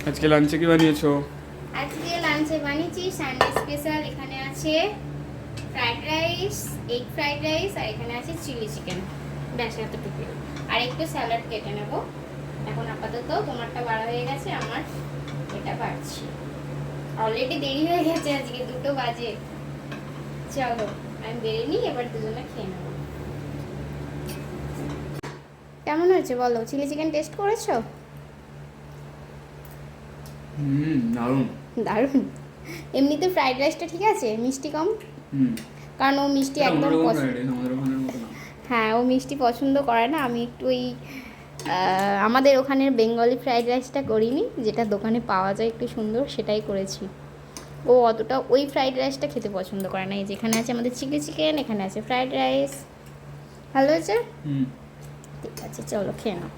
আজকে লাঞ্চে কি বানিয়েছো? আজকে লাঞ্চে বানিয়েছি সানডে স্পেশাল। এখানে আছে fried rice, egg fried rice, আর এখানে আছে চিলি চিকেন। ব্যাস এতটুকু। আর একটু স্যালাড কেটে নেব। এখন আপাতত তোমারটা বাড়া হয়ে গেছে, আমার এটা বাড়ছি। অলরেডি দেরি হয়ে গেছে, আজকে 2টো বাজে। চলো আমি বেরিয়ে নিই, এবার দুজনে খেয়ে নেব। কেমন হয়েছে বলো? চিলি চিকেন টেস্ট করেছো? দারুণ। দারুণ। এমনিতে ফ্রাইড রাইসটা ঠিক আছে, মিষ্টি কম। কারণ ও মিষ্টি একদম পছন্দ। হ্যাঁ, ও মিষ্টি পছন্দ করে না। আমি একটু ওই আমাদের ওখানের বেঙ্গলি ফ্রাইড রাইসটা করিনি, যেটা দোকানে পাওয়া যায় একটু সুন্দর, সেটাই করেছি। ও অতটা ওই ফ্রাইড রাইসটা খেতে পছন্দ করে না। এই যেখানে আছে আমাদের চিলি চিকেন, এখানে আছে ফ্রাইড রাইস। ভালো হয়েছে? ঠিক আছে, চলো খেয়ে নাও।